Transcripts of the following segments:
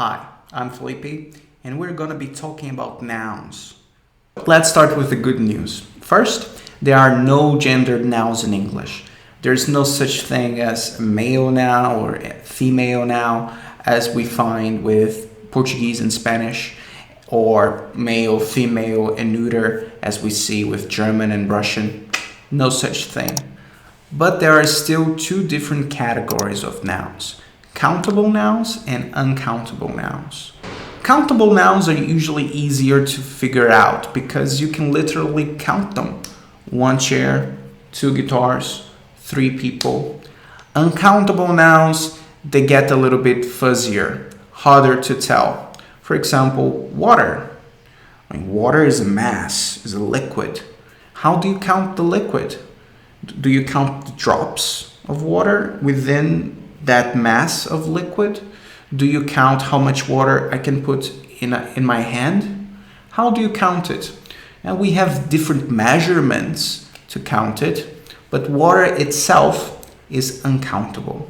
Hi, I'm Felipe, and we're going to be talking about nouns. Let's start with the good news. First, there are no gendered nouns in English. There's no such thing as a male noun or a female noun as we find with Portuguese and Spanish, or male, female, and neuter as we see with German and Russian. No such thing. But there are still two different categories of nouns: countable nouns and uncountable nouns. Countable nouns are usually easier to figure out because you can literally count them. 1 chair, 2 guitars, 3 people. Uncountable nouns, they get a little bit fuzzier, harder to tell. For example, water. Water is a mass, is a liquid. How do you count the liquid? Do you count the drops of water within that mass of liquid? Do you count how much water I can put in my hand? How do you count it? And we have different measurements to count it, but water itself is uncountable.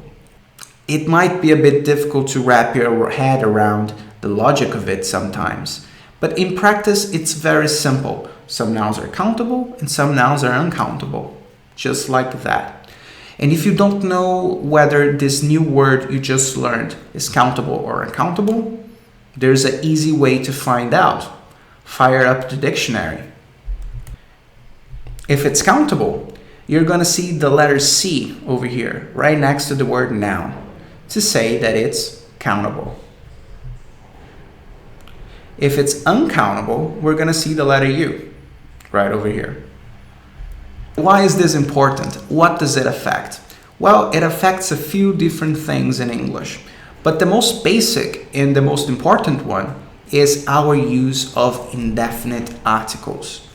It might be a bit difficult to wrap your head around the logic of it sometimes, but in practice it's very simple. Some nouns are countable and some nouns are uncountable, just like that. And if you don't know whether this new word you just learned is countable or uncountable, there's an easy way to find out. Fire up the dictionary. If it's countable, you're going to see the letter C over here, right next to the word noun, to say that it's countable. If it's uncountable, we're going to see the letter U, right over here. Why is this important? What does it affect? Well, it affects a few different things in English, but the most basic and the most important one is our use of indefinite articles.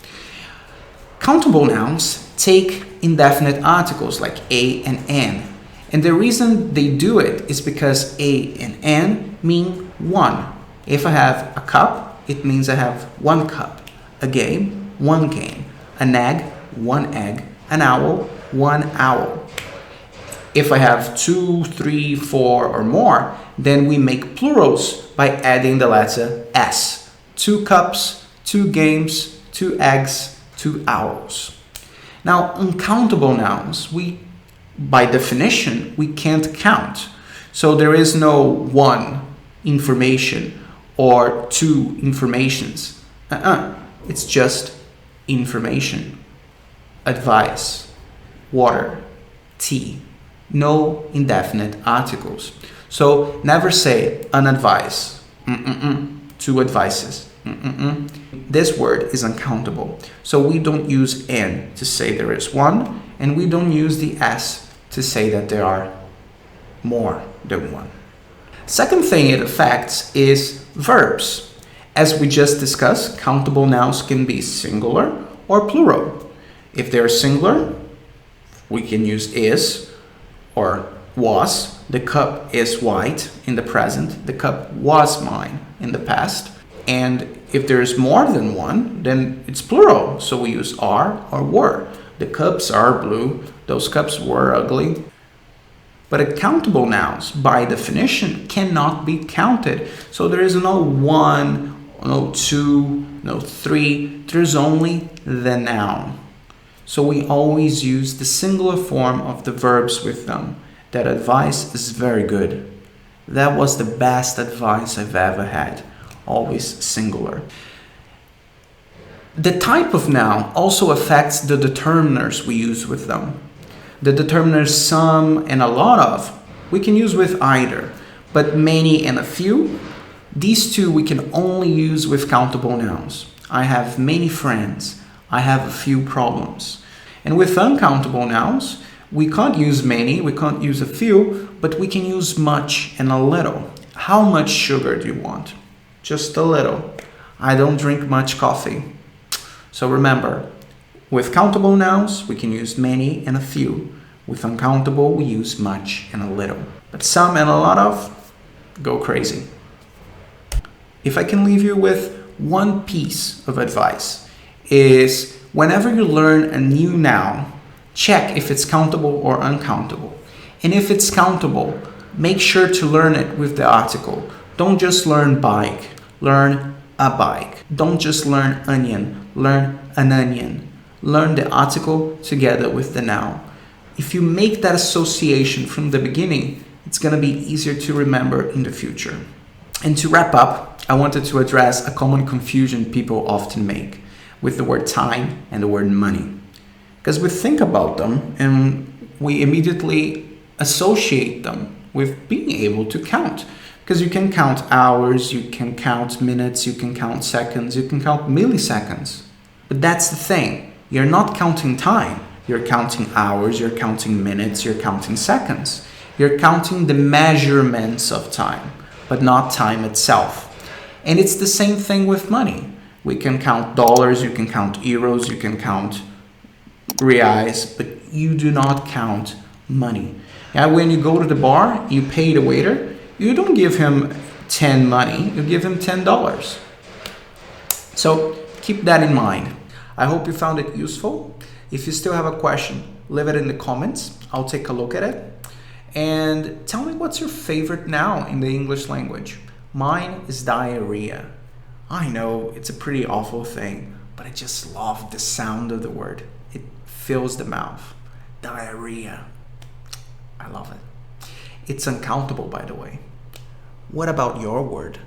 Countable nouns take indefinite articles like a and an, and the reason they do it is because a and an mean one. If I have a cup, it means I have 1 cup. A game, 1 game. An egg, 1 egg. An owl, 1 owl. If I have 2, 3, 4 or more, then we make plurals by adding the letter S. 2 cups, 2 games, 2 eggs, 2 owls. Now, uncountable nouns, by definition, we can't count. So there is no 1 information or 2 informations. It's just information. Advice, water, tea. No indefinite articles. So never say an advice, 2 advices. This word is uncountable. So we don't use an to say there is 1, and we don't use the s to say that there are more than 1. Second thing it affects is verbs. As we just discussed, countable nouns can be singular or plural. If they're singular, we can use is or was. The cup is white in the present. The cup was mine in the past. And if there's more than 1, then it's plural. So we use are or were. The cups are blue. Those cups were ugly. But countable nouns, by definition, cannot be counted. So there is no 1, no 2, no 3. There's only the noun. So we always use the singular form of the verbs with them. That advice is very good. That was the best advice I've ever had. Always singular. The type of noun also affects the determiners we use with them. The determiners some and a lot of, we can use with either, but many and a few, these two we can only use with countable nouns. I have many friends. I have a few problems. And with uncountable nouns, we can't use many, we can't use a few, but we can use much and a little. How much sugar do you want? Just a little. I don't drink much coffee. So remember, with countable nouns, we can use many and a few. With uncountable, we use much and a little. But some and a lot of, go crazy. If I can leave you with one piece of advice, is whenever you learn a new noun, check if it's countable or uncountable. And if it's countable, make sure to learn it with the article. Don't just learn bike, learn a bike. Don't just learn onion, learn an onion. Learn the article together with the noun. If you make that association from the beginning, it's going to be easier to remember in the future. And to wrap up, I wanted to address a common confusion people often make with the word time and the word money. Because we think about them and we immediately associate them with being able to count. Because you can count hours, you can count minutes, you can count seconds, you can count milliseconds. But that's the thing. You're not counting time. You're counting hours, you're counting minutes, you're counting seconds. You're counting the measurements of time, but not time itself. And it's the same thing with money. We can count dollars, you can count euros, you can count reais, but you do not count money. Yeah, when you go to the bar, you pay the waiter, you don't give him 10 money, you give him $10. So keep that in mind. I hope you found it useful. If you still have a question, leave it in the comments. I'll take a look at it. And tell me what's your favorite noun in the English language. Mine is diarrhea. I know it's a pretty awful thing, but I just love the sound of the word. It fills the mouth. Diarrhea. I love it. It's uncountable, by the way. What about your word?